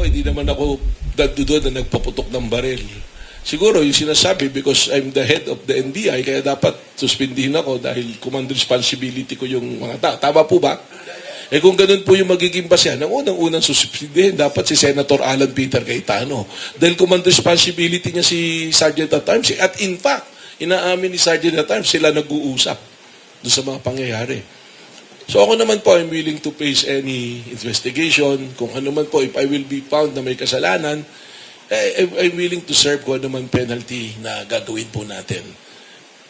po, hindi naman ako doon na nagpaputok ng baril. Siguro yung sinasabi because I'm the head of the NBI, kaya dapat suspindihin ako dahil command responsibility ko yung mga tao. Tama po ba? Eh kung ganun po yung magiging basehan, ang unang-unang suspindihin dapat si Senator Alan Peter Cayetano. Dahil command responsibility niya si Sergeant at Arms. At in fact, inaamin ni Sergeant at Arms, sila nag-uusap doon sa mga pangyayari. So ako naman po, I'm willing to face any investigation. Kung ano man po, if I will be found na may kasalanan, I'm willing to serve kung ano man penalty na gagawin po natin.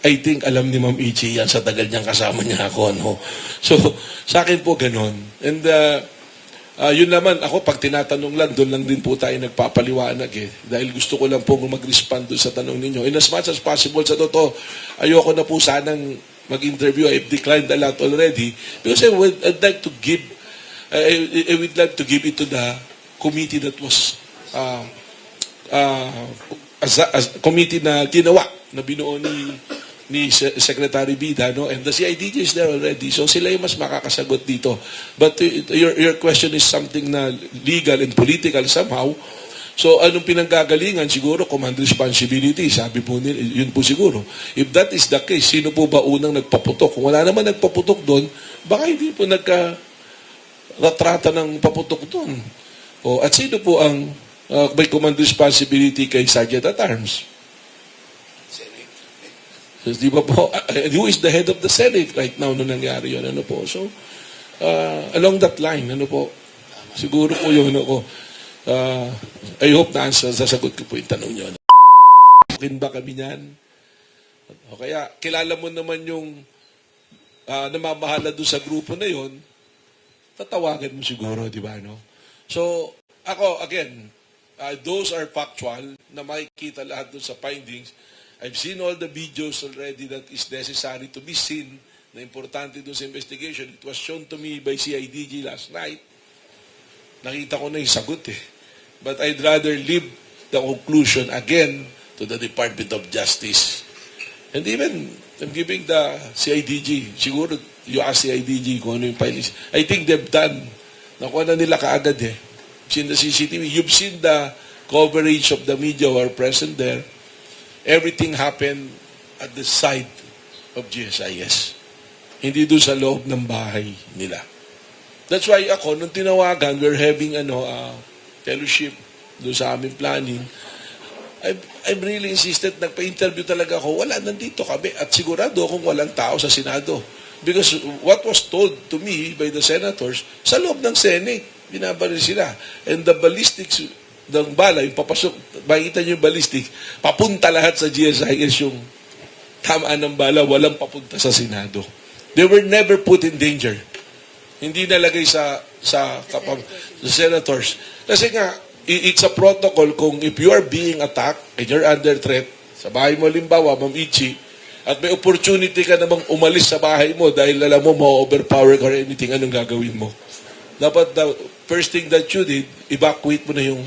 I think alam ni Ma'am Ichi yan sa tagal niyang kasama niya ako. No? So, sa akin po ganon. And yun naman, ako pag tinatanong lang, doon lang din po tayo nagpapaliwanag eh. Dahil gusto ko lang po mag-respond doon sa tanong ninyo. In as much as possible, sa totoo, ayoko na po sanang mag-interview. I've declined a lot already. Because I'd like to give, I would like to give it to the committee that was, committee na ginawa, na binuo ni Secretary Bida, no? And the CIDG is there already. So sila yung mas makakasagot dito. But your question is something na legal and political somehow. So anong pinanggagalingan? Siguro command responsibility. Sabi po nila, yun po siguro. If that is the case, sino po ba unang nagpaputok? Kung wala naman nagpaputok doon, baka hindi po nagka-ratrata ng paputok doon. At sino po ang may command responsibility kay Sergeant at Arms? So, di ba po, who is the head of the Senate right now nung nangyari yun? Ano po? So, along that line, ano po, siguro po yung ano ko, I hope na sasagot ko po yung tanong nyo. Bukin ba kami niyan? O kaya, kilala mo naman yung namamahala doon sa grupo na yon, tatawagan mo siguro, di ba? No? So, ako, again, those are factual na makikita lahat doon sa findings. I've seen all the videos already that is necessary to be seen na importante doon sa investigation. It was shown to me by CIDG last night. Nakita ko na yung sagot eh. But I'd rather leave the conclusion again to the Department of Justice. And even, I'm giving the CIDG, siguro you ask CIDG kung ano yung findings. I think they've done. Nakuha na nila kaagad eh. You've seen the CCTV. You've seen the coverage of the media who are present there. Everything happened at the side of GSIS. Hindi doon sa loob ng bahay nila. That's why ako, nung tinawagan, we're having fellowship doon sa aming planning. I've really insisted, nagpa-interview talaga ako, wala, nandito kami. At sigurado akong walang tao sa Senado. Because what was told to me by the senators, sa loob ng Senate, binabaril sila. And the ballistics ng bala, yung papasok, makikita nyo yung ballistics, papunta lahat sa GSIS yung tamaan ng bala, walang papunta sa Senado. They were never put in danger. Hindi nalagay sa senators. Kasi nga, it's a protocol kung if you are being attacked and you're under threat, sa bahay mo limbawa, Ma'am Ichi, at may opportunity ka namang umalis sa bahay mo dahil alam mo, ma-overpower ka or anything, anong gagawin mo? Dapat the first thing that you did, evacuate mo na yung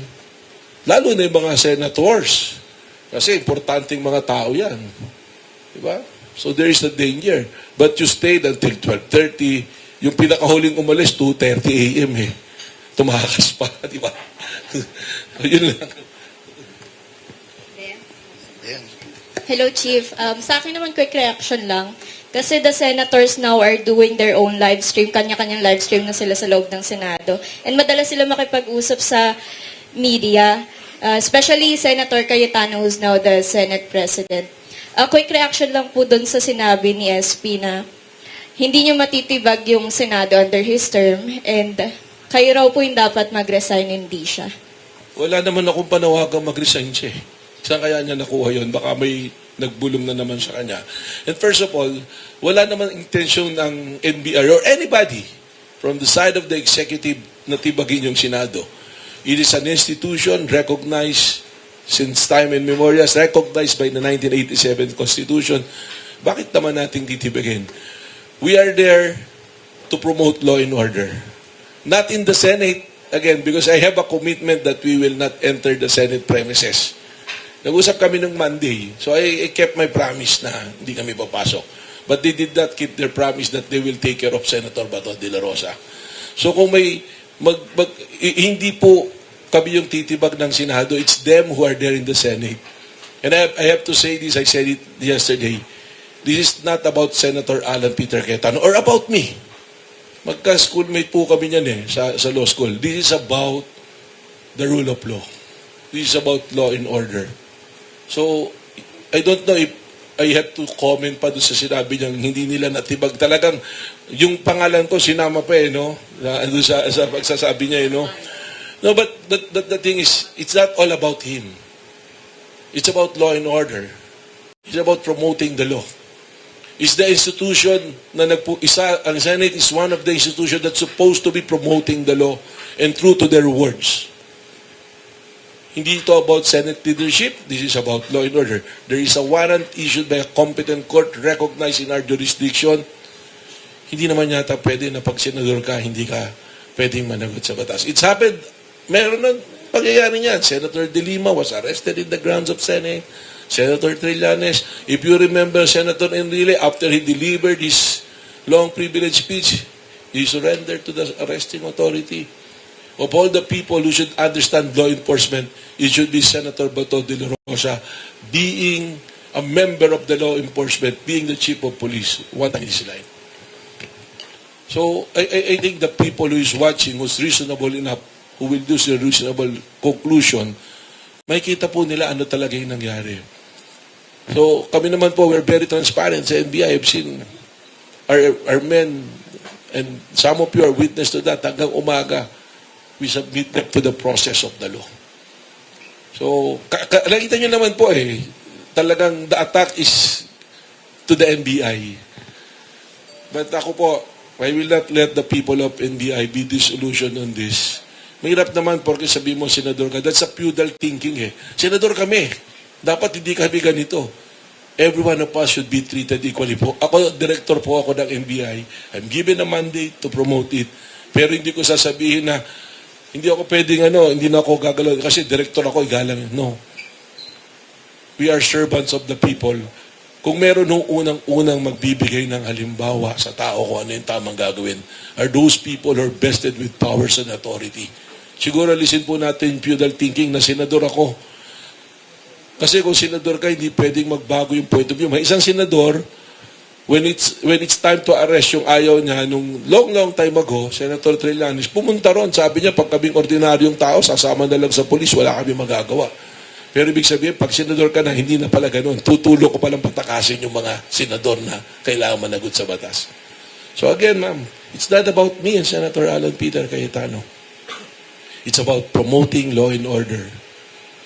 lalo na yung mga senators. Kasi importanteng mga tao yan. Diba? So there is a danger. But you stayed until 12:30. Yung pinakahuling umalis, 2:30 a.m. eh. Tumakas pa, di ba? Yun lang. Hello, Chief. Sa akin naman, quick reaction lang. Kasi the senators now are doing their own live stream. Kanya-kanyang live stream na sila sa loob ng Senado. And madalas sila makipag-usap sa media. Especially Senator Cayetano, who's now the Senate President. Quick reaction lang po dun sa sinabi ni SP na hindi niyo matitibag yung Senado under his term and kayo raw po yung dapat mag-resign, hindi siya. Wala naman akong panawagang mag-resign siya. Saan kaya niya nakuha yun? Baka may nagbulong na naman sa kanya. And first of all, wala naman intensyon ng NBI or anybody from the side of the executive na tibagin yung Senado. It is an institution recognized since time immemorial, recognized by the 1987 Constitution. Bakit naman nating titibagin? We are there to promote law and order. Not in the Senate, again, because I have a commitment that we will not enter the Senate premises. Nag-usap kami ng Monday, so I kept my promise na hindi kami papasok. But they did not keep their promise that they will take care of Senator Bato de la Rosa. So kung may hindi po kami yung titibag ng Senado. It's them who are there in the Senate. And I have to say this, I said it yesterday. This is not about Senator Alan Peter Cayetano or about me. Magka-schoolmate po kami niyan sa law school. This is about the rule of law. This is about law and order. So, I don't know if I have to comment pa doon sa sinabi niyang hindi nila natibag. Talagang, yung pangalan ko, sinama pa no? Doon sa pagsasabi niya, no? No, but the thing is, it's not all about him. It's about law and order. It's about promoting the law. It's the institution na ang Senate is one of the institutions that's supposed to be promoting the law and true to their words. Hindi ito about Senate leadership. This is about law and order. There is a warrant issued by a competent court recognized in our jurisdiction. Hindi naman yata pwede na pag senador ka, hindi ka pwedeng managot sa batas. It's happened. Meron ng pangyayari niyan. Senator De Lima was arrested in the grounds of Senate. Senator Trillanes, if you remember Senator Enrile, after he delivered his long privilege speech, he surrendered to the arresting authority. Of all the people who should understand law enforcement, it should be Senator Bato de la Rosa, being a member of the law enforcement, being the chief of police, one in his life. So, I think the people who is watching, who's reasonable enough, who will do a reasonable conclusion, makikita po nila ano talaga yung nangyari. So, kami naman po, we're very transparent sa NBI. I've seen our men, and some of you are witness to that, hanggang umaga, we submit them to the process of the law. So, nakita nyo naman po talagang the attack is to the NBI. But ako po, I will not let the people of NBI be disillusioned on this. Mahirap naman porque sabi mo, senador ka. That's a feudal thinking Senador kami. Dapat hindi kami ganito. Every one of us should be treated equally po. Ako, director po ako ng NBI. I'm given a mandate to promote it. Pero hindi ko sasabihin na hindi ako pwedeng hindi na ako gagalaw kasi director ako, igalang. No. We are servants of the people. Kung meron nung unang magbibigay ng halimbawa sa tao kung ano yung tamang gagawin, are those people who are vested with powers and authority. Siguro listen po natin yung feudal thinking na senador ako. Kasi kung senador ka, hindi pwedeng magbago yung point of view. May isang senador, when it's time to arrest yung ayaw niya, nung long time ago, Senator Trillanes, pumunta ron. Sabi niya, pag kaming ordinaryong tao, sasama na lang sa polis, wala kami magagawa. Pero ibig sabihin, pag senador ka na, hindi na pala ganun. Tutulo ko palang patakasin yung mga senador na kailangan managot sa batas. So again, ma'am, it's not about me and Senator Alan Peter Cayetano. It's about promoting law and order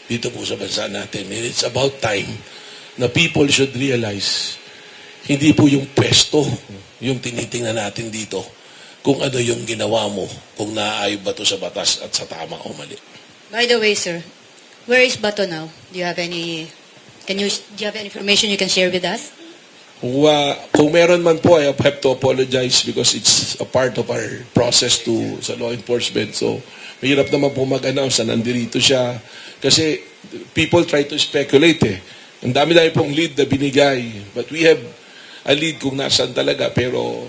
dito po sa bansa natin. And it's about time na people should realize hindi po yung pwesto yung tinitingnan natin dito kung ano yung ginawa mo, kung naaayon ba to sa batas at sa tama o mali. By the way, sir, where is Bato now? Do you have any information you can share with us? Kung meron man po, I have to apologize because it's a part of our process sa law enforcement. So, mahirap naman po mag-announce na nandirito siya. Kasi people try to speculate Ang dami-dami pong lead na binigay. But we have a lead kung nasaan talaga. Pero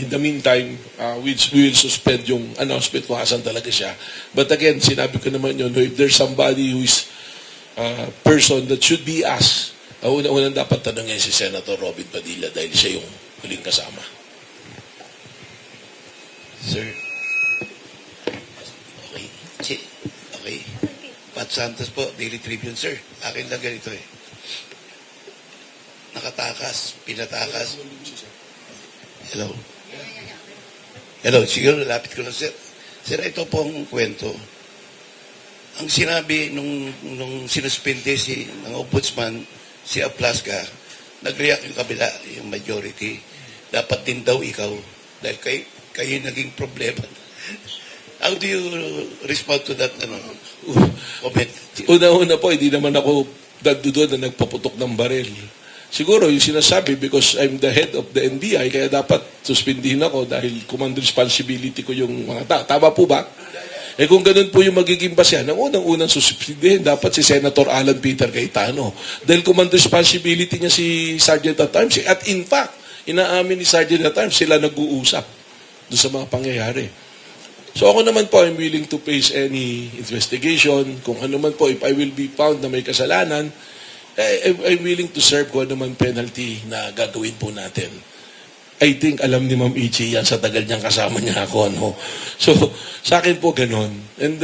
in the meantime, we will suspend yung announcement kung asan talaga siya. But again, sinabi ko naman yun, if there's somebody who is a person that should be asked, unang dapat tanongin si Senator Robin Padilla dahil siya yung huling kasama. Sir. Okay. Pat Santos po, Daily Tribune, sir. Akin lang ganito Nakatakas, pinatakas. Hello, siguro lapit ko lang, sir. Sir, ito pong kwento. Ang sinabi nung sinuspende ng ombudsman, si Aplasca, nag-react yung kabila, yung majority. Dapat din daw ikaw, dahil kayo naging problema. How do you respond to that comment? Una-una po, hindi naman ako doon na nagpaputok ng baril. Siguro yung sinasabi because I'm the head of the NBI, kaya dapat suspindihin ako dahil command responsibility ko yung mga tao. Tama po ba? Kung ganun po yung magiging basyan, ang unang suspindihin dapat si Senator Alan Peter Cayetano. Dahil command responsibility niya si Sergeant at Arms. At in fact, inaamin ni Sergeant at Arms, sila nag-uusap doon sa mga pangyayari. So ako naman po, I'm willing to face any investigation. Kung ano man po, if I will be found na may kasalanan, I'm willing to serve kung ano man penalty na gagawin po natin. I think alam ni Ma'am Ichi yan sa tagal niyang kasama niya ako. Ano? So, sa akin po ganon. And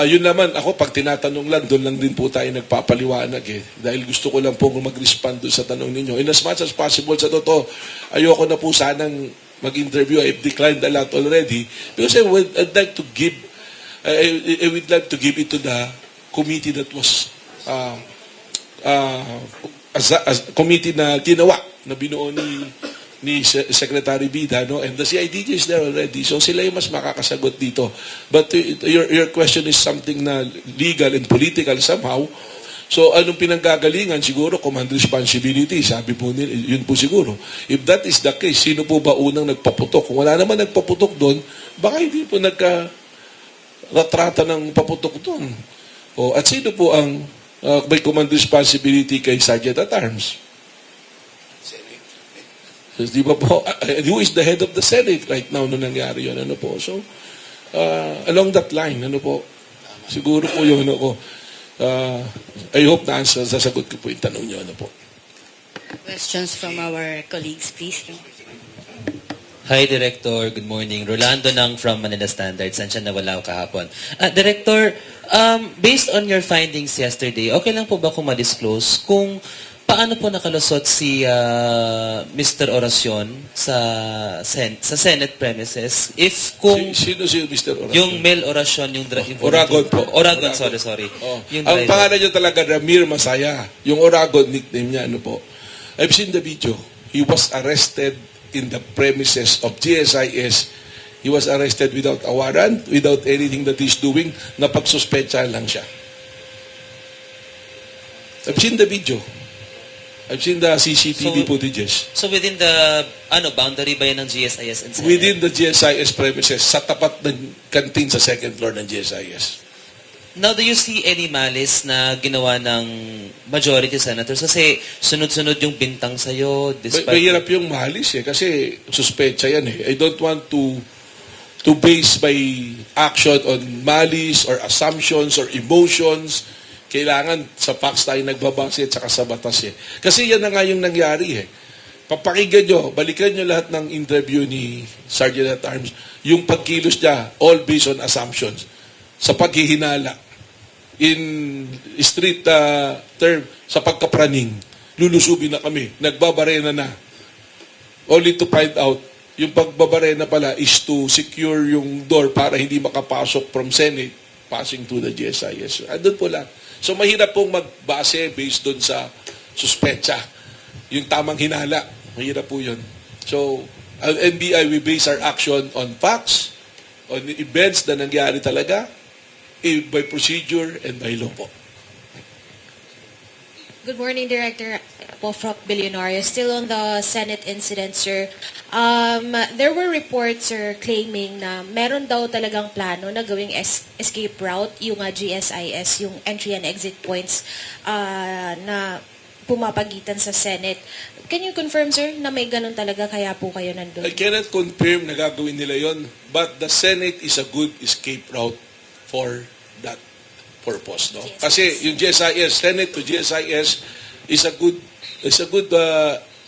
yun naman, ako pag tinatanong lang, doon lang din po tayo nagpapaliwanag eh. Dahil gusto ko lang po mag-respond doon sa tanong ninyo. In as much as possible, sa totoo, ayoko na po sanang mag-interview. I've declined a lot already. Because I'd like to give, I would like to give it to the committee that was, as committee na ginawa, na binuo ni Secretary Bida, no? And the CIDG is there already. So sila yung mas makakasagot dito. But your question is something na legal and political somehow. So anong pinanggagalingan? Siguro command responsibility. Sabi po nila, yun po siguro. If that is the case, sino po ba unang nagpaputok? Kung wala naman nagpaputok doon, baka hindi po nagka-ratrata ng paputok doon. At sino po ang may command responsibility kay Sergeant at Arms? Di ba po, who is the head of the Senate right now nung nangyari yun? Ano po? So, along that line, ano po, siguro po yun, ano ko, I hope na sasagot ko po yung tanong nyo, ano po. Questions from our colleagues, please. Hi, Director. Good morning. Rolando Nang from Manila Standard. Saan siya nawala kahapon? Director, based on your findings yesterday, okay lang po ba kung ma-disclose kung paano po nakalusot si Mr. Oracion sa Senate premises? If kung Sino si Mr. Oracion? yung Mel Oracion, yung Oragon po. Oragon, sorry. Oh. Yung Ang driver. pangalan niya talaga, Ramir Masaya. Yung Oragon, nickname niya, ano po. I've seen the video. He was arrested in the premises of GSIS. He was arrested without a warrant, without anything that he's doing. Napagsuspecha lang siya. I've seen the video. I've seen the CCTV So, footages. So within the boundary ba yan ng GSIS and Senate? Within the GSIS premises, sa tapat ng canteen sa second floor ng GSIS. Now, do you see any malice na ginawa ng majority senators? Kasi sunod-sunod yung bintang sa'yo. Mahirap yung malis eh, kasi suspecha yan eh. I don't want to base my action on malice or assumptions or emotions. Kailangan sa facts tayo nagbabase at saka sa batas eh. Kasi yan na nga yung nangyari eh. Papakinggan nyo, balikan nyo lahat ng interview ni Sergeant at Arms. Yung pagkilos niya, all based on assumptions. Sa paghihinala. In street term, sa pagkapraning, lulusubin na kami, nagbabarena na. Only to find out, yung pagbabarena pala is to secure yung door para hindi makapasok from Senate, passing to the GSIS. Doon po lang. So mahirap pong magbase based doon sa suspecha. Yung tamang hinala, mahirap po yun. So, ang NBI, we base our action on facts, on events na nangyari talaga, by procedure and by law po. Good morning, Director Pofrock Billionaire. Still on the Senate incident, sir. There were reports, sir, claiming na meron daw talagang plano na gawing escape route, yung GSIS, yung entry and exit points na pumapagitan sa Senate. Can you confirm, sir, na may ganun talaga kaya po kayo nandun? I cannot confirm na gagawin nila yon, but the Senate is a good escape route for that purpose, no? GSIS. Kasi yung GSIS, Senate to GSIS is a good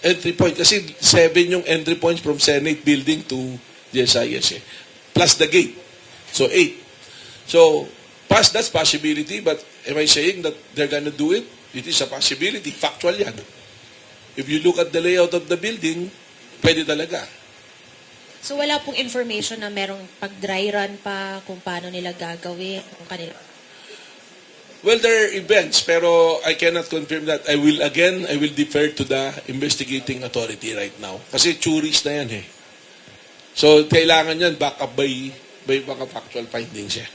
entry point. Kasi 7 yung entry points from Senate building to GSIS, eh. Plus the gate. So 8. So, that's possibility, but am I saying that they're gonna do it? It is a possibility. Factual yan. If you look at the layout of the building, pwede talaga. So wala pong information na merong pag-dry run pa kung paano nila gagawin, kung kanila. Well, there are events, pero I cannot confirm that. I will defer to the investigating authority right now. Kasi tourist na yan eh. So, kailangan yan back up by mga factual findings eh.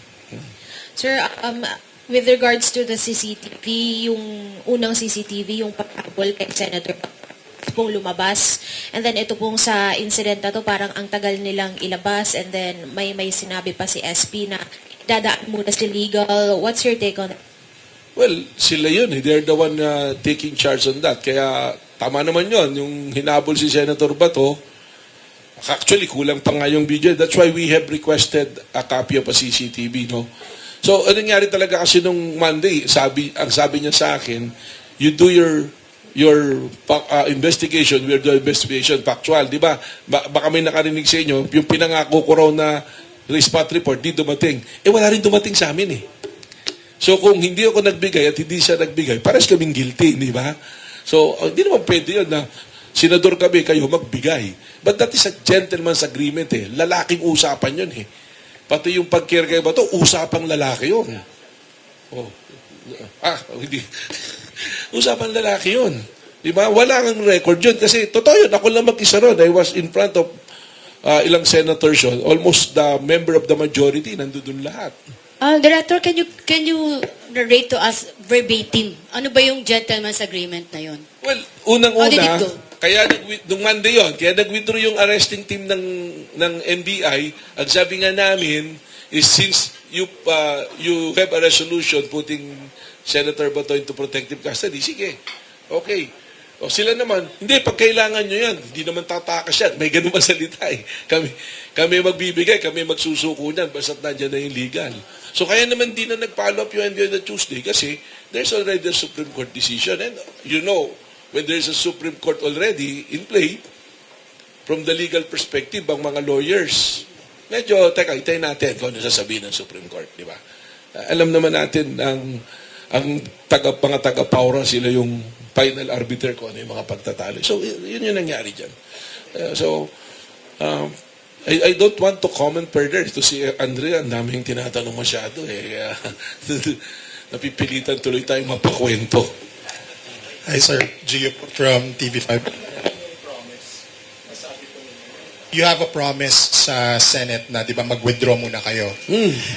Sir, with regards to the CCTV, yung unang CCTV, yung paghabol kay Senator pong lumabas. And then ito pong sa incident na to, parang ang tagal nilang ilabas and then may sinabi pa si SP na dadaan muna si legal. What's your take on that? Well, sila yun eh. They're the one taking charge on that. Kaya tama naman yun. Yung hinabol si Senator Bato, Actually, kulang pa nga yung video. That's why we have requested a copy of a CCTV, no? So, ano nangyari talaga kasi nung Monday, ang sabi niya sa akin, you do your investigation, we'll do investigation factual, di ba? Baka may nakarinig sa inyo, yung pinangako ko raw na spot report, di dumating. Wala rin dumating sa amin eh. So, kung hindi ako nagbigay at hindi siya nagbigay, pares kaming guilty, di ba? So, hindi naman pwede yun na senador kami, kayo magbigay. But that is a gentleman's agreement eh. Lalaking usapan yun eh. Pati yung pag-care kay Bato, usapang lalaki yun. Oh. Hindi. Usapang lalaki yun. Di ba? Wala kang record yun. Kasi totoo yun, ako lang mag-isa ron. I was in front of ilang senators yun. Almost the member of the majority, nandun lahat. Director, can you narrate to us verbatim? Ano ba yung gentleman's agreement na yun? Well, How did it unang-una, go? kaya nung Monday yun, kaya nag-withdraw yung arresting team ng NBI, ang sabi nga namin is since you have a resolution putting Senator Bato into protective custody, sige, okay. O sila naman, hindi, pag kailangan nyo yan, hindi naman tatakas yan. May ganun masalita eh. Kami magbibigay, kami magsusuko niyan, basta't nandiyan na yung legal. So kaya naman di na nag-follow up yung NBI on Tuesday kasi there's already a Supreme Court decision. And you know, when there's a Supreme Court already in play, from the legal perspective, ang mga lawyers, medyo, teka, itayin natin kung ano sasabihin ng Supreme Court, di ba? Alam naman natin ang mga taga-paura, sila yung final arbiter ko ano yung mga pagtatalo. So, yun yung nangyari dyan. I don't want to comment further. To si Andrea, ang daming tinatanong masyado eh. Napipilitan tuloy tayong mapakwento. Hi sir, Gio from TV5. You have a promise sa Senate na 'di ba mag-withdraw muna kayo.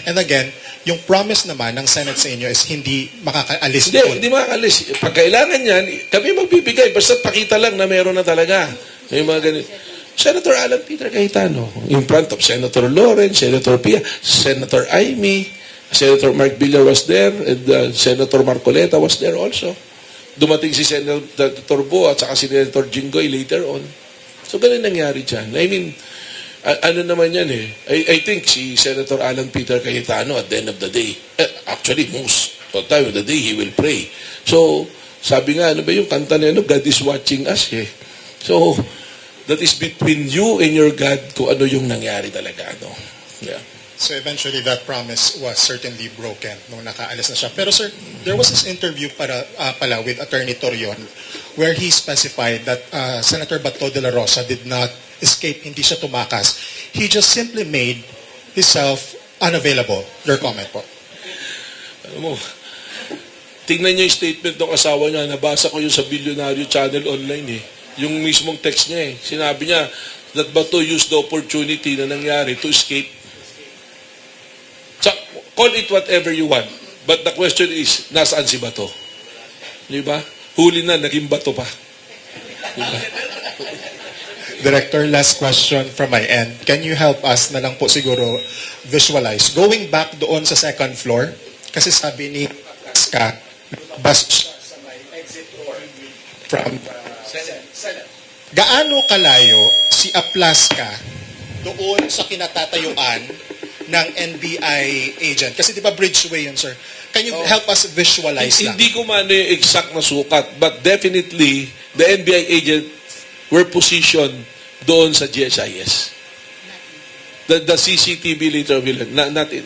And again, yung promise naman ng Senate sa inyo is hindi makakaalis doon. Hindi makakalis. Pag kailangan yan, kami magbibigay. Basta pakita lang na meron na talaga. May mga ganito. Senator Alan Peter Cayetano, in front of Senator Lawrence, Senator Pia, Senator Amy, Senator Mark Villar was there, and Senator Marcoleta was there also. Dumating si Senator Bo at saka si Senator Jinggoy later on. So, ganun nangyari dyan. I mean, ano naman yan eh. I think si Senator Alan Peter Cayetano at the end of the day, actually, most of the time of the day, he will pray. So, sabi nga, ano ba yung kanta na God is watching us eh. So, that is between you and your God kung ano yung nangyari talaga. No? Yeah. So eventually that promise was certainly broken nung nakaalis na siya. Pero sir, there was this interview pala with Attorney Torion where he specified that Senator Bato de la Rosa did not escape, hindi siya tumakas. He just simply made himself unavailable. Your comment po. Alam mo, tingnan niyo yung statement ng asawa niya. Nabasa ko yung sa Billionario Channel online eh. Yung mismong text niya eh. Sinabi niya that Bato used the opportunity na nangyari to escape. So, call it whatever you want. But the question is, nasaan si Bato? Di ba? Huli na, naging Bato pa. Diba? Director, last question from my end. Can you help us na lang po siguro visualize? Going back doon sa second floor, kasi sabi ni Ska, bus siya sa may exit door from Senate. Gaano kalayo si Aplaska doon sa kinatatayuan ng NBI agent? Kasi di ba Bridgeway yun, sir? Can you help us visualize lang? Hindi ko man yung exact na sukat, but definitely, the NBI agent were positioned doon sa GSIS. The CCTV later,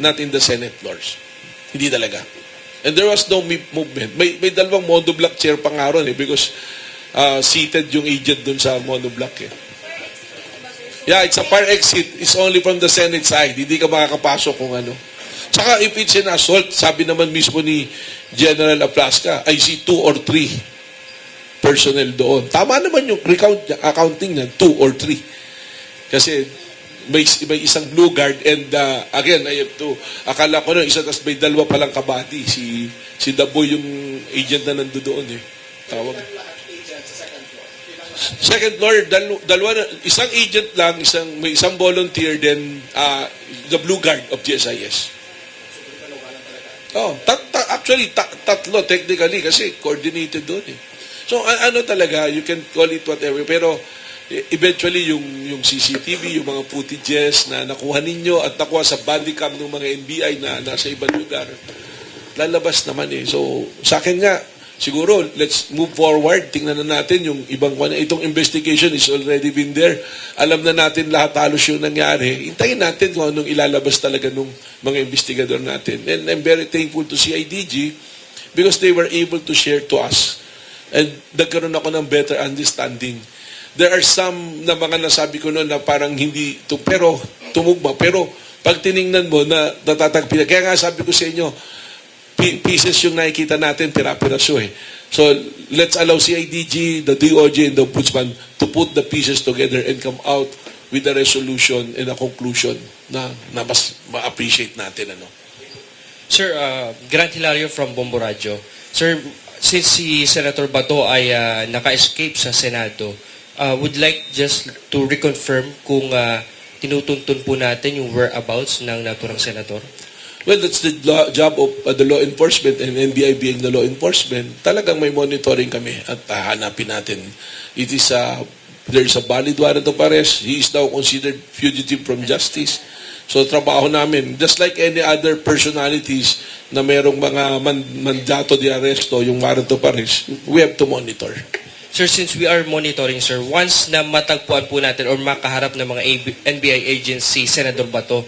not in the Senate floors. Hindi talaga. And there was no movement. May dalawang monoblock chair pa nga ron eh, because seated yung agent doon sa monoblock eh. Yeah, it's a fire exit. It's only from the Senate side. Hindi ka makakapasok kung ano. Saka if it's an assault, sabi naman mismo ni General Aplaska, I see 2 or 3 personnel doon. Tama naman yung accounting niya, 2 or 3. Kasi may isang blue guard and again, I have to, akala ko na isa, tas may dalawa palang kabati. Si Daboy yung agent na nando doon eh. Tawag. Second floor, dalawa, isang agent lang, may isang volunteer, then the blue guard of GSIS. Oh, actually, tatlo technically kasi coordinated doon eh. So, ano talaga, you can call it whatever, pero eventually yung CCTV, yung mga footages na nakuha ninyo at nakuha sa body cam ng mga NBI na nasa ibang lugar, lalabas naman eh. So, sa akin nga, siguro, let's move forward. Tingnan na natin yung ibang itong investigation is already been there. Alam na natin lahat halos yung nangyari. Hintayin natin kung anong ilalabas talaga ng mga investigador natin. And I'm very thankful to CIDG because they were able to share to us. And nagkaroon ako ng better understanding. There are some na mga nasabi ko noon na parang hindi, pero tumugma. Pero pag tiningnan mo na natatagpila, kaya nga sabi ko sa inyo, pieces yung nakikita natin, pira-piraso eh. So, let's allow CIDG, the DOJ, and the Ombudsman to put the pieces together and come out with a resolution and a conclusion na mas ma-appreciate natin. Ano? Sir, Grant Hilario from Bombo Radio. Sir, since si Senator Bato ay naka-escape sa Senado, would like just to reconfirm kung tinutuntun po natin yung whereabouts ng naturang Senator? Well, that's the job of the law enforcement and NBI being the law enforcement. Talagang may monitoring kami at hanapin natin. It is there's a valid warrant of arrest. He is now considered fugitive from justice. So, trabaho namin, just like any other personalities na mayroong mga mandato de arresto, yung warrant of arrest, we have to monitor. Sir, since we are monitoring, sir, once na matagpuan po natin or makaharap ng mga NBI agents si Senator Bato,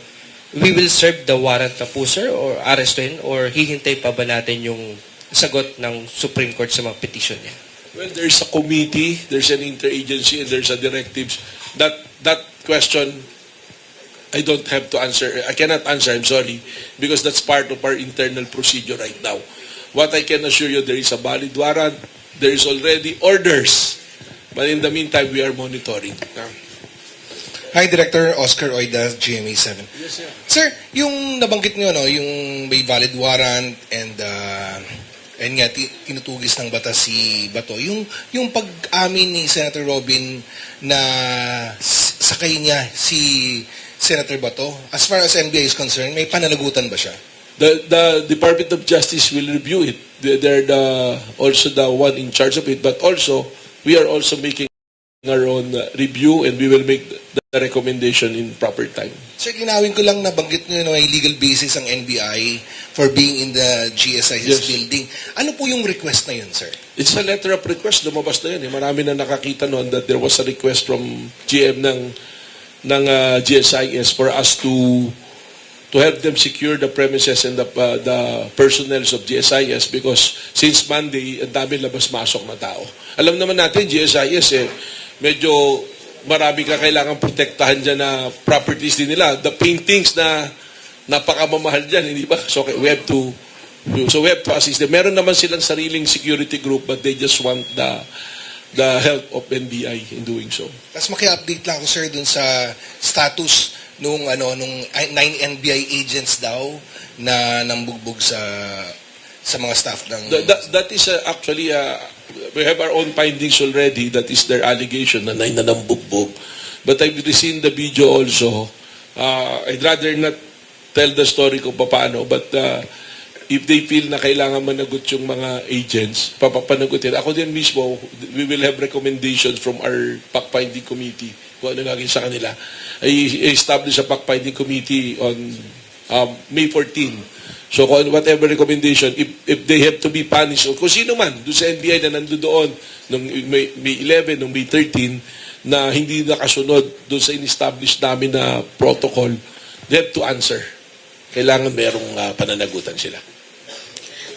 we will serve the warrant na po, sir, or arrestuhin, or hihintay pa ba natin yung sagot ng Supreme Court sa mga petition niya? Well, there's a committee, there's an interagency, and there's a directives. That question, I don't have to answer. I cannot answer, I'm sorry, because that's part of our internal procedure right now. What I can assure you, there is a valid warrant, there is already orders, but in the meantime, we are monitoring. Hi, Director Oscar Oida, GMA7. Yes, sir. Sir, yung nabanggit nyo, no, yung may valid warrant and nga, tinutugis ng batas si Bato. Yung pag-amin ni Senator Robin na sakay niya si Senator Bato, as far as NBI is concerned, may pananagutan ba siya? The Department of Justice will review it. They're also the one in charge of it, but also, we are also making our own review and we will make the recommendation in proper time. Sir, ginawin ko lang nabanggit nyo na may legal basis ang NBI for being in the GSIS Yes. building. Ano po yung request na yun, sir? It's a letter of request. Lumabas na yun. Marami na nakakita noon that there was a request from GM ng GSIS for us to help them secure the premises and the personnel of GSIS because since Monday, ang dami labas-masok na tao. Alam naman natin, GSIS medyo marami ka kailangan protektahan dyan na properties din nila. The paintings na napakamamahal dyan, hindi ba? So we have to assist them. Meron naman silang sariling security group but they just want the help of NBI in doing so. Tapos maki-update lang ako, sir, dun sa status nung 9 NBI agents daw na nambugbog sa mga staff ng... That is actually, we have our own findings already. That is their allegation na nanambugbog. But I've seen the video also. I'd rather not tell the story kung paano, but if they feel na kailangan managot yung mga agents, papapanagutin. Ako din mismo, we will have recommendations from our fact-finding committee kung ano gagawin sa kanila. I established a fact-finding committee on May 14. So, whatever recommendation, if they have to be punished, o kung sino man, doon sa NBI na nandoon noong May 11, noong May 13, na hindi nakasunod doon sa in-establish namin na protocol, they have to answer. Kailangan merong pananagutan sila.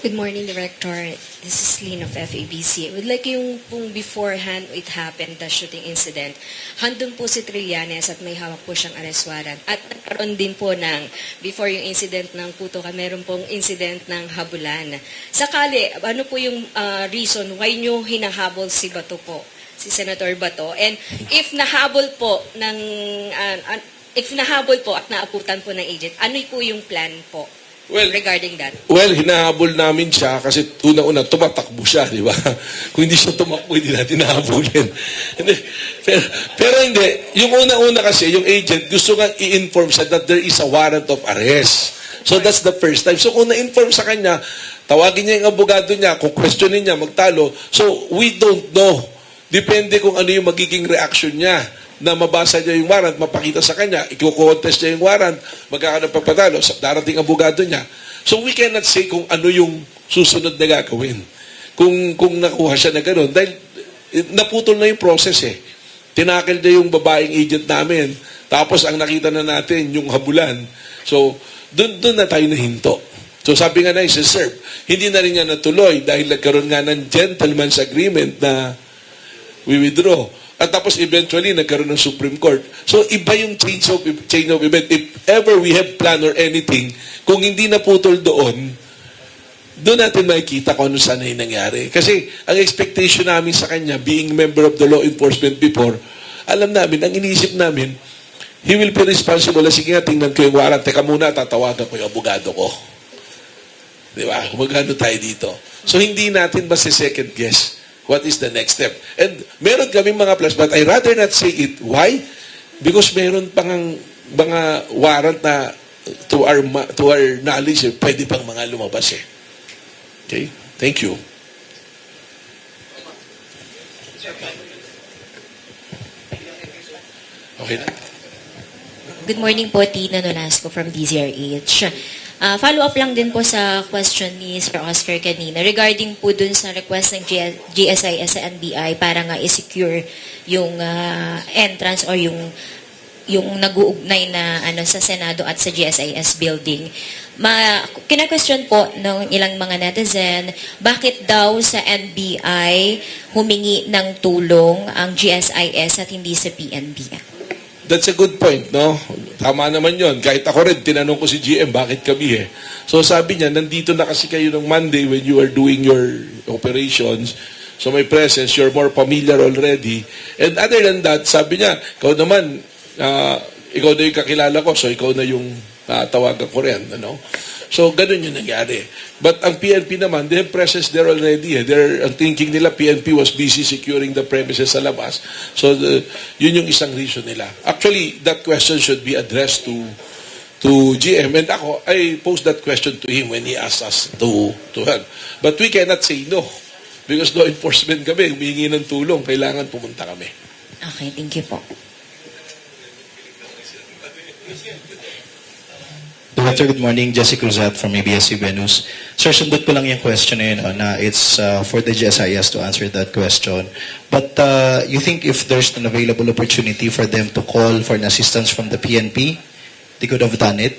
Good morning, Director. This is Lynn of FABC. I would like yung pong beforehand it happened, the shooting incident, handun po si Trillanes at may hawak po siyang arrest warrant. At nagkaroon din po ng, before yung incident ng Puto, meron pong incident ng habulan. Sakali, ano po yung reason why nyo hinahabol si Bato po, si Senator Bato? And if nahabol po at naaputan po ng agent, ano po yung plan po? Well, regarding that? Well, hinahabol namin siya kasi una-una tumatakbo siya, di ba? Kung hindi siya tumakbo, hindi natin nahabulin. pero hindi. Yung una-una kasi, yung agent, gusto nga i-inform siya that there is a warrant of arrest. So that's the first time. So kung na-inform sa kanya, tawagin niya yung abogado niya, kung questionin niya, magtalo. So we don't know depende kung ano yung magiging reaction niya na mabasa niya yung warrant, mapakita sa kanya, i-contest niya yung warrant, magkakaroon ng pagpatalo, darating abogado niya. So we cannot say kung ano yung susunod na gagawin. Kung nakuha siya na gano'n. Dahil naputol na yung process eh. Tinakil na yung babaeng agent namin. Tapos ang nakita na natin, yung habulan. So, doon na tayo nahinto. So sabi nga na serve. Hindi na rin nga natuloy dahil nagkaroon nga ng gentleman's agreement na we withdraw. At tapos eventually nagkaroon ng Supreme Court. So iba yung chain of event. If ever we have plan or anything, kung hindi naputol doon natin makikita kung ano sana yung nangyari. Kasi ang expectation namin sa kanya, being member of the law enforcement before, alam namin, ang iniisip namin, he will be responsible. Sige nga, tingnan ko yung warrant. Teka muna, tatawagan ko yung abogado ko. Di ba? Magano tayo dito. So hindi natin basta second guess what is the next step. And meron kaming mga plans, but I rather not say it. Why? Because meron pang mga warrant na to our knowledge, pwede pang mga lumabas eh. Okay? Thank you. Okay na? Good morning po, Tina Nolasco from DZRH. Follow-up lang din po sa question ni Sir Oscar kanina regarding po dun sa request ng GSIS sa NBI para nga i-secure yung entrance or yung nag-uugnay na sa Senado at sa GSIS building. Kina-question po ng ilang mga netizen, bakit daw sa NBI humingi ng tulong ang GSIS at hindi sa PNP? That's a good point, no? Tama naman yon. Kahit ako rin, tinanong ko si GM, bakit kami eh? So sabi niya, nandito na kasi kayo ng Monday when you are doing your operations. So may presence, you're more familiar already. And other than that, sabi niya, ikaw naman, ikaw na yung kakilala ko, so ikaw na yung tawagan ko rin, ano? So, ganun yung nangyari. But ang PNP naman, they have presence there already. Ang thinking nila, PNP was busy securing the premises sa labas. So, yun yung isang reason nila. Actually, that question should be addressed to GM. And ako, I posed that question to him when he asked us to help. But we cannot say no. Because law enforcement kami, humingi ng tulong, kailangan pumunta kami. Okay, thank you po. Director, good morning. Jesse Cruzat from ABS-CBN News. Sir, sundot ko lang yung question na yun, na it's for the GSIS to answer that question. But you think if there's an available opportunity for them to call for an assistance from the PNP, they could have done it?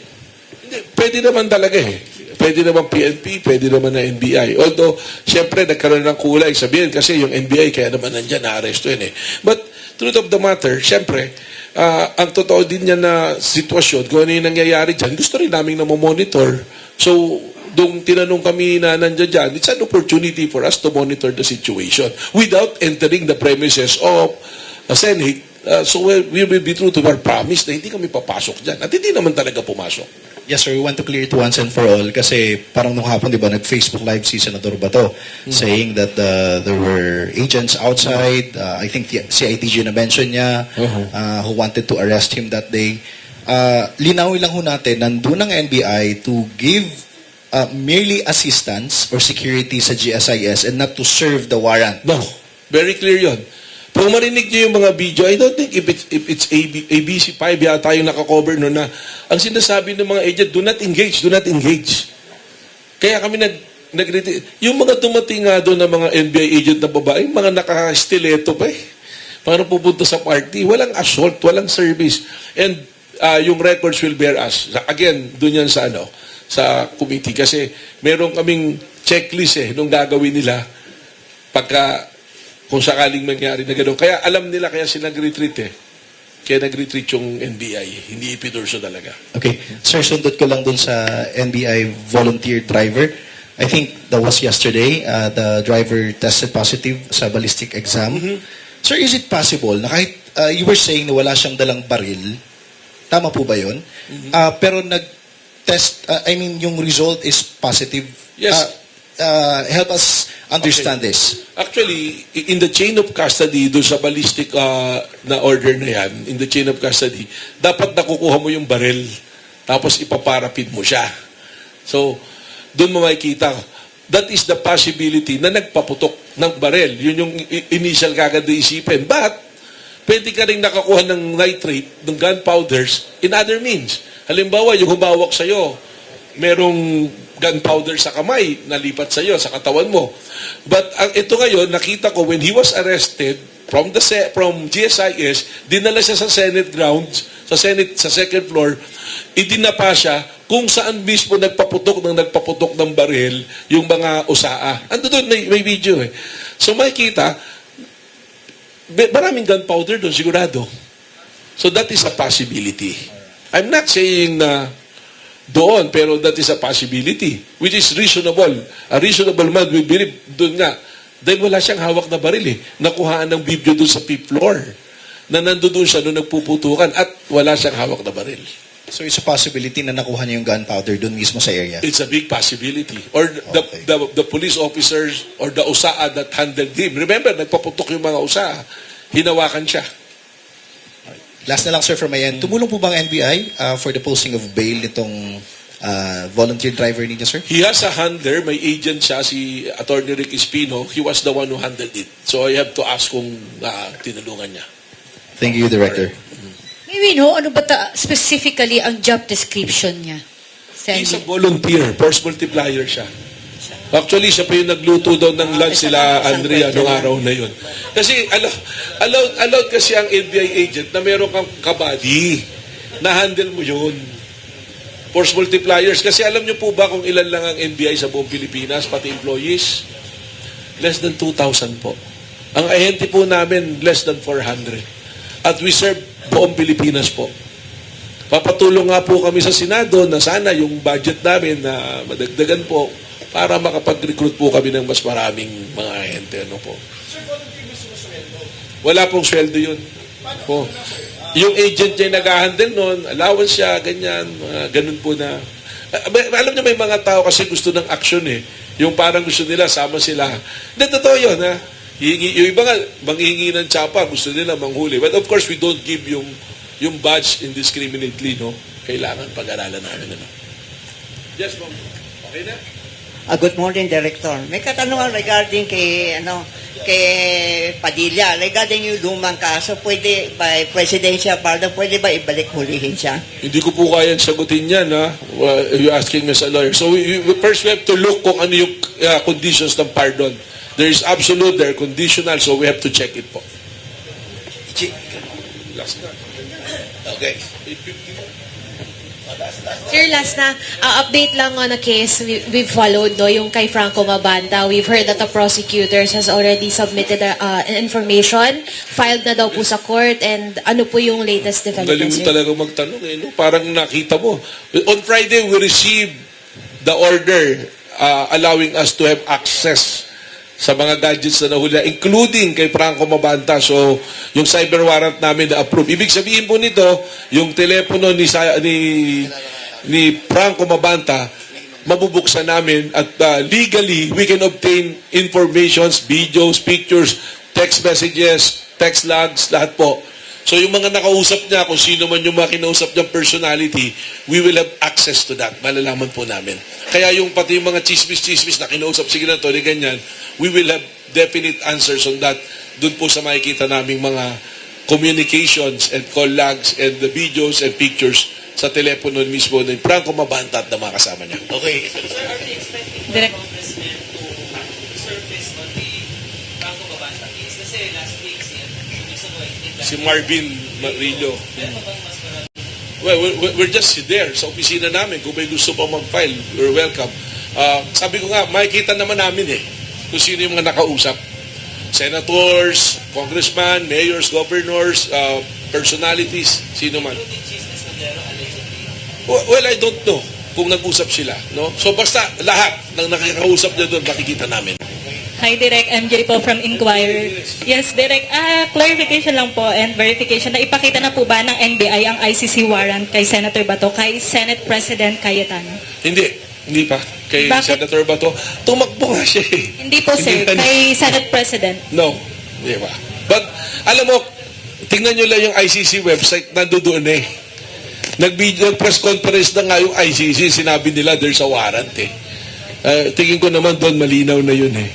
Pwede naman talaga eh. Pwede naman PNP, pwede naman na NBI. Although, siyempre, nagkaroon ng kulay. Sabihin kasi yung NBI, kaya naman nandyan, na-arresto yun eh. But, truth of the matter, siyempre, ang totoo din niya na sitwasyon, kung ano yung nangyayari dyan, gusto rin namin na monitor. So, nung tinanong kami na nandiyan dyan, it's an opportunity for us to monitor the situation without entering the premises of the Senate. So, we will be true to our promise na hindi kami papasok dyan. At hindi naman talaga pumasok. Yes, sir. We want to clear it once and for all kasi parang nung hapon, di ba, nag-Facebook Live si Senador Bato saying that there were agents outside. I think the CITG na mention niya who wanted to arrest him that day. Linawin lang ho natin, nandun ang NBI to give merely assistance or security sa GSIS and not to serve the warrant. No. Very clear yon. Kung marinig niyo yung mga video, I don't think if it's ABC5 yata yung nakakover no na ang sinasabi ng mga agent, do not engage, do not engage. Kaya kami yung mga dumating nga doon ng mga NBI agent na babae, mga naka-stiletto pa eh. Para pupunta sa party, walang assault, walang service. And yung records will bear us. Again, doon yan sa sa committee. Kasi meron kaming checklist eh, nung gagawin nila kung sakaling mangyari na gano'n. Kaya alam nila, kaya sila nag-retreat eh. Kaya nag-retreat yung NBI. Hindi ipidurso talaga. Okay. Sir, sundot ko lang dun sa NBI volunteer driver. I think that was yesterday. The driver tested positive sa ballistic exam. Sir, is it possible na kahit you were saying na wala siyang dalang baril, tama po ba yun? Pero nag-test, yung result is positive. Yes. Help us understand this. Actually, in the chain of custody, doon sa ballistic na order na yan, in the chain of custody, dapat nakukuha mo yung baril, tapos ipaparapid mo siya. So, doon mo makikita that is the possibility na nagpaputok ng barel. Yun yung initial kagad na isipin. But, pwede ka rin nakakuha ng nitrate, ng gunpowders, in other means. Halimbawa, yung humawak sa'yo, merong gunpowder sa kamay, nalipat sa'yo, sa katawan mo. But ito ngayon, nakita ko, when he was arrested from GSIS, dinala siya sa Senate grounds, sa second floor, idinapa siya kung saan mismo nagpaputok ng baril yung mga usaa. Ando doon, may video eh. So makikita, maraming gunpowder doon, sigurado. So that is a possibility. I'm not saying na doon, pero that is a possibility, which is reasonable. A reasonable man will believe doon nga. Dahil wala siyang hawak na baril eh. Nakuhaan ng video doon sa fifth floor. Na nandoon siya nung nagpuputukan at wala siyang hawak na baril. So it's a possibility na nakuha niya yung gunpowder doon mismo sa area? It's a big possibility. Or the police officers or the USAA that handled him. Remember, nagpaputok yung mga USAA. Hinawakan siya. Last na lang, sir, from my end. Tumulong po ba ang NBI for the posting of bail nitong volunteer driver ninyo, sir? He has a handler, may agent siya, si Attorney Rick Espino. He was the one who handled it. So I have to ask kung tinulungan niya. Thank you, Director. May we know, ano ba specifically ang job description niya? He's a volunteer. Force multiplier siya. Actually, siya pa yung nagluto daw ng lunch sila, Andrea, noong araw na yun. Kasi, allowed kasi ang NBI agent na meron kang kabady na handle mo yun. Force multipliers. Kasi alam niyo po ba kung ilan lang ang NBI sa buong Pilipinas, pati employees? Less than 2,000 po. Ang ahente po namin, less than 400. At we serve buong Pilipinas po. Papatulong nga po kami sa Senado na sana yung budget namin na madagdagan po para makapag-recruit po kami ng mas maraming mga ahente. Ano po? Wala pong sweldo yun. Po. Yung agent niya yung nag-handle nun, allowance siya, ganyan, ganun po na. Alam niyo, may mga tao kasi gusto ng action eh. Yung parang gusto nila, sama sila. Hindi, totoo yun, ha? Yung iba nga, manghihingi ng tsapa, gusto nila manghuli. But of course, we don't give yung badge indiscriminately, no? Kailangan pag-aralan namin, ano? Yes, ma'am. Okay na? Good morning, Director. May katanungan regarding kay Padilla. Regarding yung lumang kaso, pwede by presidential pardon, pwede ba ibalik hulihin siya? Hindi ko po kayang sagutin yan, ha? You're asking me as a lawyer. So, first we have to look kung ano yung conditions ng pardon. There is absolute, there are conditional, so we have to check it po. Last na. Okay. Sir, last na, update lang on a case we've followed, no, yung kay Franco Mabanta. We've heard that the prosecutors has already submitted information, filed na daw po sa court, and ano po yung latest Galing developments, mo sir? talaga magtanong, eh, no? Parang nakita mo. On Friday, we received the order allowing us to have access sa mga gadgets na nahuli, including kay Franco Mabanta. So, yung cyber warrant namin na-approve. Ibig sabihin po nito, yung telepono ni Franco Mabanta, mabubuksan namin at legally, we can obtain informations, videos, pictures, text messages, text logs, lahat po. So, yung mga nakausap niya, kung sino man yung mga kinausap niyang personality, we will have access to that. Malalaman po namin. Kaya yung pati yung mga chismis-chismis na kinausap, sige na to, ganyan, we will have definite answers on that. Doon po sa makikita naming mga communications and call logs and the videos and pictures sa telepono mismo ng Franco Mabanta at na mga kasama niya. Okay. Direct Congressman to surface on the Franco Mabanta case. Kasi last week, Si Marvin Marillo. Well, we're just there sa opisina namin. Kung may gusto pa mag-file, you're welcome. Sabi ko nga, makikita naman namin eh kung sino yung mga nakausap. Senators, congressman, mayors, governors, personalities, sino man. Well, I don't know kung nag-usap sila. No? So basta lahat ng nakakausap niya doon, makikita namin. Hi, Direk. MJ po from Inquirer. Yes, Direk. Clarification lang po and verification na ipakita na po ba ng NBI ang ICC warrant kay Senator Bato, kay Senate President Cayetano? Hindi pa. Kay Bakit? Senator Bato, tumakbo nga siya eh. Hindi po, sir. Kay Senate President. No. Di ba? But, alam mo, tingnan nyo lang yung ICC website, nandoon eh. Nag-press conference na nga yung ICC, sinabi nila there's a warrant eh. Tingin ko naman doon malinaw na yun eh.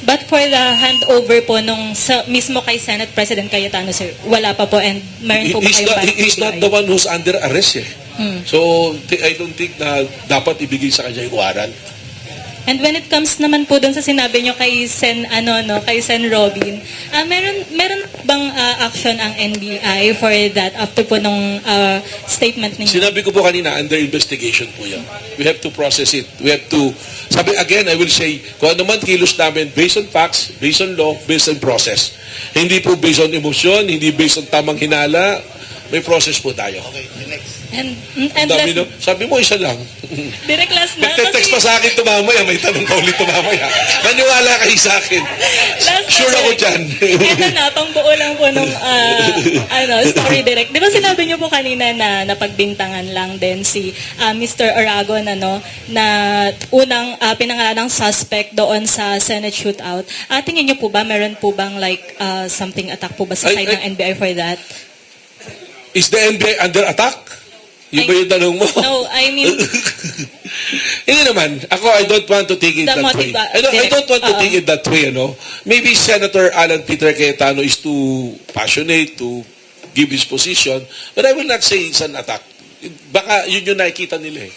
But for the handover po nung mismo kay Senate President Cayetano, sir, wala pa po and meron po ba kayong ban? He's not the one who's under arrest eh. So, I don't think na dapat ibigay sa kanya yung warrant. And when it comes naman po dun sa sinabi nyo kay kay Sen Robin, meron bang action ang NBI for that after po nung statement ninyo? Sinabi ko po kanina, under investigation po yan. We have to process it. We have to, again, I will say, kung ano man kilos namin, based on facts, based on law, based on process. Hindi po based on emotion, hindi based on tamang hinala, may process po tayo. Okay, next. And Dami, no? Sabi mo, isa lang. direct last na. Magte-text pa sa akin tumamaya, may tanong pa ulit tumamaya. Maniwala kayo sa akin. Sure ako dyan. Ito na, pangbuo lang po nung story direct. Di ba sinabi niyo po kanina na napagbintangan lang din si Mr. Aragon na unang pinangalan ng suspect doon sa Senate shootout. Tingin niyo po ba, meron po bang something attack po ba sa side ng NBI for that? Is the NBI under attack? Yung ba yung tanong mo? No, I mean... Hindi naman. Ako, I don't want to take it that way. I don't want to take it that way, Maybe Senator Alan Peter Cayetano is too passionate to give his position, but I will not say it's an attack. Baka yun yung nakikita nila eh.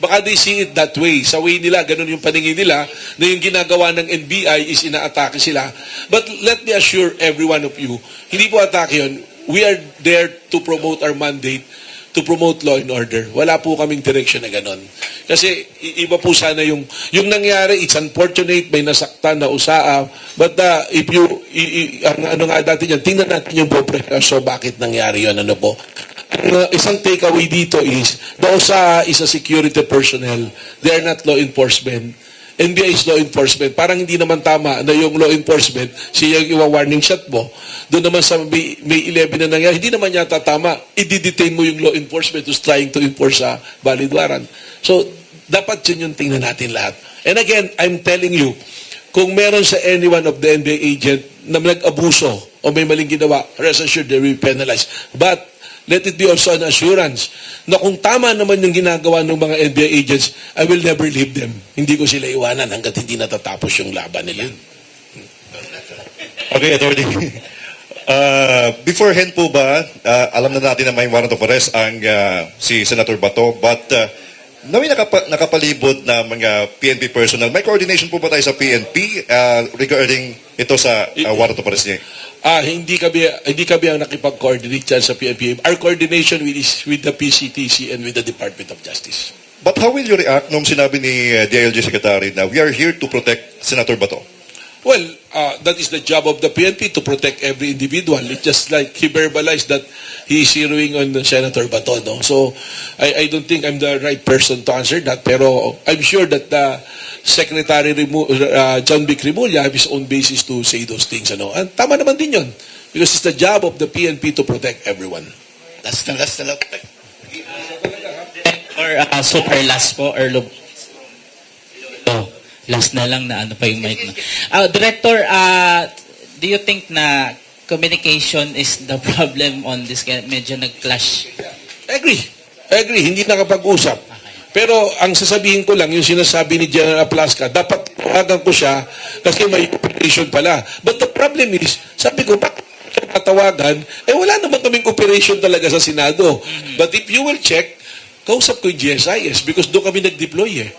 Baka they see it that way. Sa way nila, ganun yung paningin nila, na yung ginagawa ng NBI is ina-atake sila. But let me assure every one of you, hindi po atake yun. We are there to promote our mandate, to promote law and order. Wala po kaming direction na ganon. Kasi iba po sana yung nangyari, it's unfortunate, may nasaktan na usaa, but if you, ano nga dati yan, tingnan natin yung so bakit nangyari yun, po. Isang takeaway dito is, the usaa is a security personnel. They are not law enforcement. NBI is law enforcement. Parang hindi naman tama na yung law enforcement, siya yung iwa-warning shot mo. Doon naman sa May 11 na nangyari, hindi naman yata tama. I-detain mo yung law enforcement who's trying to enforce a valid warrant. So, dapat yun yung tingnan natin lahat. And again, I'm telling you, kung meron sa any one of the NBI agent na nag-abuso o may maling ginawa, rest assured they will be penalized. But, let it be also an assurance na kung tama naman yung ginagawa ng mga NBI agents, I will never leave them. Hindi ko sila iwanan hanggat hindi natatapos yung laban nila. Okay, Attorney. Beforehand po ba, alam na natin na may warrant of arrest ang si Senator Bato, but may nakapalibot na mga PNP personnel. May coordination po ba tayo sa PNP regarding ito sa warrant of arrest niya? Hindi kami ang nakipag-coordinate dyan sa PNP. Our coordination with the PCTC and with the Department of Justice. But how will you react nung sinabi ni DILG Secretary na we are here to protect Senator Bato? Well, that is the job of the PNP to protect every individual. It's just like he verbalized that he is zeroing on Senator Bato. So, I don't think I'm the right person to answer that. Pero I'm sure that Secretary John Vic Remulla have his own basis to say those things. And tama naman din yun. Because it's the job of the PNP to protect everyone. Last na lang. Or super last po, or last na lang na ano pa yung mic na. Director, do you think na communication is the problem on this? Medyo nag-clash. I agree. Hindi nakapag-usap. Pero ang sasabihin ko lang, yung sinasabi ni General Aplasca, dapat tawagan ko siya kasi may operation pala. But the problem is, sabi ko, bakit tatawagan? Wala naman kaming operation talaga sa Senado. But if you will check, kausap ko yung GSIS because doon kami nag-deploy eh.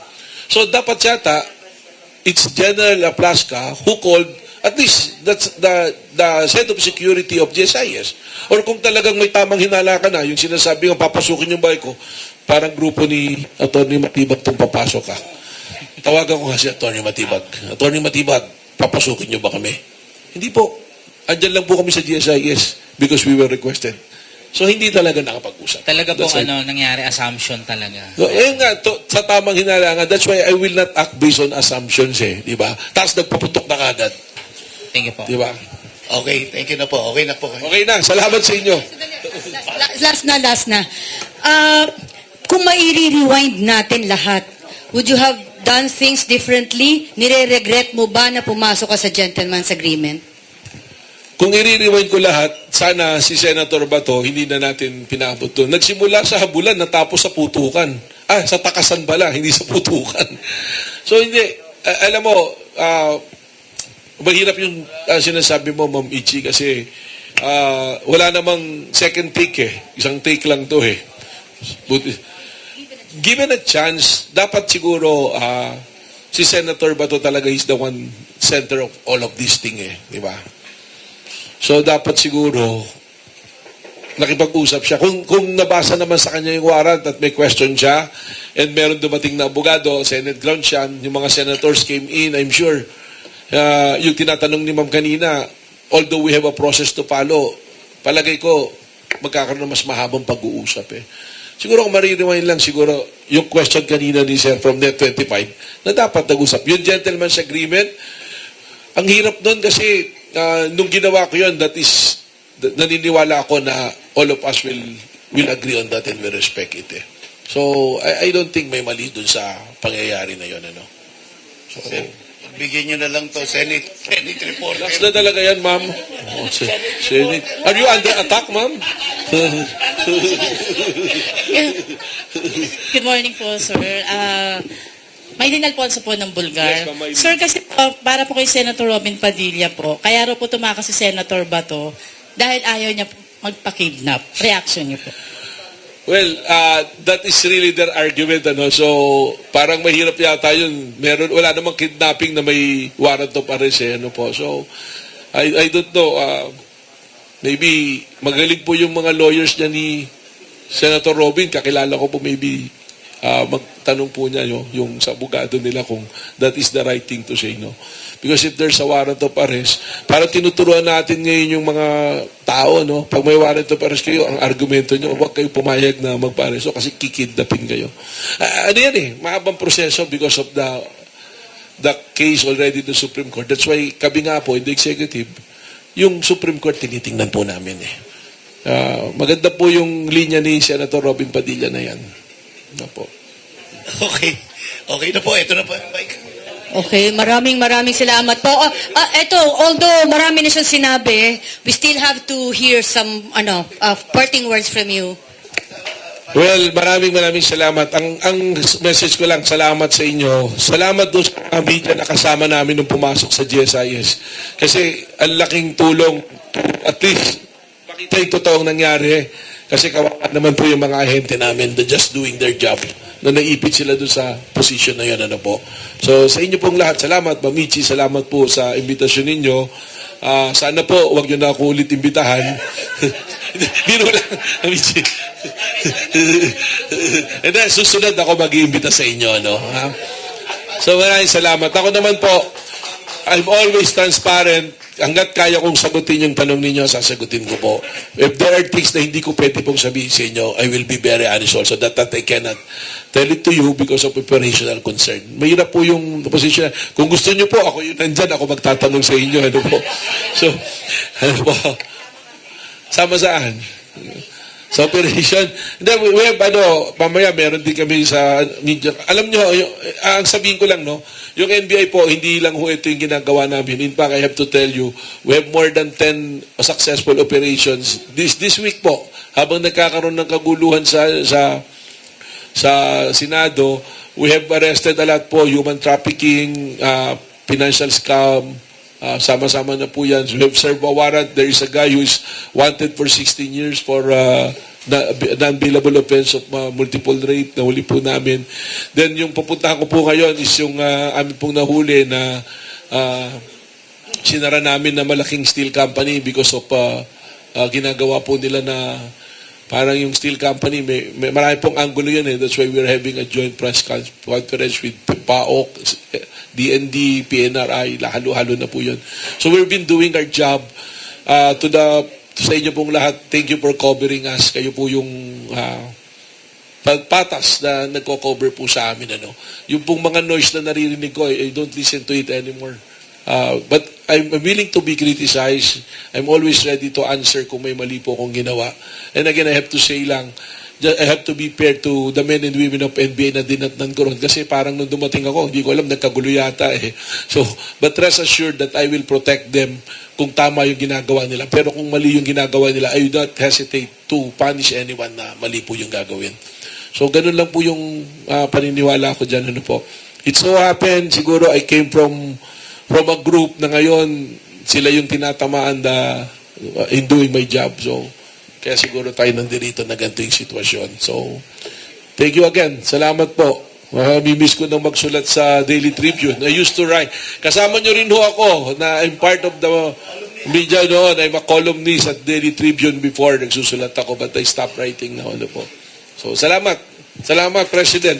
So dapat yata, it's General Aplasca who called, at least that's the head of security of GSIS. Or kung talagang may tamang hinala ka na, yung sinasabi ng papasukin yung bahay ko, parang grupo ni Atty. Matibag itong papasok ka. Tawagan ko nga si Atty. Matibag. Atty. Matibag, papasukin niyo ba kami? Hindi po. Andyan lang po kami sa GSIS because we were requested. So, hindi talaga nakapag-usap. Talaga pong nangyari, assumption talaga. So, sa tamang hinala nga, that's why I will not act based on assumptions di ba? Tapos nagpaputok na kagad. Thank you po. Di ba? Okay, thank you na po. Okay na po. Okay na, salamat sa inyo. Last na. Kung mairi-rewind natin lahat, would you have done things differently? Nire-regret mo ba na pumasok ka sa gentleman's agreement? Kung i-rewind ko lahat, sana si Senator Bato, hindi na natin pinabot doon. Nagsimula sa habulan, natapos sa putukan. Sa takasan pala, hindi sa putukan. So, So hindi, alam mo, mahirap yung sinasabi mo, Ma'am Ichi, kasi wala namang second take eh. Isang take lang to eh. Given a chance, dapat siguro si Senator Bato talaga is the one center of all of this thing eh. Di ba? So dapat siguro nakipag-usap siya. Kung nabasa naman sa kanya yung warrant at may question siya and meron dumating na abogado, Senate ground siya, yung mga senators came in, I'm sure, yung tinatanong ni Ma'am kanina, although we have a process to follow, palagay ko, magkakaroon ng mas mahabang pag-uusap eh. Siguro kung marirewind lang, siguro yung question kanina ni Sir from Net 25, na dapat nag-usap. Yung gentleman's agreement, ang hirap doon kasi nung ginawa ko yun, that is, naniniwala ako na all of us will agree on that and will respect it eh. So, I don't think may mali doon sa pangyayari na yun, ano. So, Bigyan nyo na lang to, Senate reporter. last na talaga yan, ma'am. Oh, Senate. Are you under attack, ma'am? Good morning po, sir. Maylin Alfonso po ng Bulgar. Yes, Ma'am Maylin. Sir, kasi para po kay Senator Robin Padilla po, kaya raw po tumakas si Senator Bato dahil ayaw niya po magpa-kidnap. Reaction niyo po. Well, that is really their argument, ano. So, parang mahirap yata yun. Wala namang kidnapping na may warrant of arrest, eh, ano po. So, I don't know. Maybe magaling po yung mga lawyers niya ni Senator Robin. Kakilala ko po maybe magtanong po niya yung sa abogado nila kung that is the right thing to say, no? Because if there's a warrant of arrest, parang tinuturuan natin ngayon yung mga tao, no? Pag may warrant of arrest kayo, ang argumento nyo, huwag kayo pumayag na magpa-arresto kasi kikidnapin kayo. Ano yan eh, mahabang proseso because of the case already in the Supreme Court. That's why kami nga po in the executive, yung Supreme Court tinitingnan po namin eh. Maganda po yung linya ni Senator Robin Padilla na yan. Na po. Okay. Okay na po. Ito na po yung mic. Okay, maraming salamat po. Ito, although marami na siyang sinabi, we still have to hear some parting words from you. Well, maraming salamat. Ang message ko lang, salamat sa inyo. Salamat doon sa media na kasama namin nung pumasok sa GSIS. Kasi ang laking tulong, at least, makita yung totoong nangyari. Kasi kawawa naman po yung mga ahente namin, they're just doing their job. Na naipit sila doon sa position na yun, ano po. So, sa inyo pong lahat, salamat. Mamichi, salamat po sa imbitasyon ninyo. Sana po, huwag nyo na ako ulit imbitahan. Biro lang, Mamichi. And then, susunod ako mag-iimbita sa inyo, no? So, maraming salamat. Ako naman po, I'm always transparent. Hanggat kaya kong sagutin yung tanong ninyo, sasagutin ko po. If there are things na hindi ko pwede pong sabihin sa inyo, I will be very honest also that I cannot tell it to you because of operational concern. Mahirap po yung position. Kung gusto nyo po, ako yun nandyan, ako magtatanong sa inyo. Ano po? So, ano po? Sama saan? Sa operation. Then, we have, mamaya meron din kami sa media. Alam nyo, ang sabihin ko lang, no, yung NBI po, hindi lang ho ito yung ginagawa namin. In fact, I have to tell you, we have more than 10 successful operations. This week po, habang nagkakaroon ng kaguluhan sa Senado, we have arrested a lot po, human trafficking, financial scam, sama-sama na po yan. We have served a warrant. There is a guy who is wanted for 16 years for non-bailable offense of multiple rape. Nahuli po namin. Then yung pupuntahan ko po ngayon is yung amin pong nahuli na sinara namin na malaking steel company because of ginagawa po nila na parang yung steel company, may marami pong angulo yun eh. That's why we're having a joint press conference with PAOK, DND, PNRI, halo-halo na po yun. So we've been doing our job sa inyo pong lahat. Thank you for covering us. Kayo po yung patas na nagko-cover po sa amin. Ano. Yung pong mga noise na naririnig ko, I don't listen to it anymore. But I'm willing to be criticized. I'm always ready to answer kung may mali po akong ginawa. And again, I have to say lang, I have to be fair to the men and women of NBA na dinatnan ko ron. Kasi parang nung dumating ako, hindi ko alam, nagkagulo yata eh. So, but rest assured that I will protect them kung tama yung ginagawa nila. Pero kung mali yung ginagawa nila, I do not hesitate to punish anyone na mali po yung gagawin. So, ganun lang po yung paniniwala ko dyan. Ano po. It so happened, siguro I came from a group na ngayon, sila yung tinatamaan in doing my job. So, kaya siguro tayo nandito na ganito yung sitwasyon. So, thank you again. Salamat po. Mimiss ko nang magsulat sa Daily Tribune. I used to write. Kasama nyo rin ho ako na I'm part of the media noon. I'm a columnist at Daily Tribune before. Nagsusulat ako but I stopped writing na. Ano po. So, salamat. Salamat, President.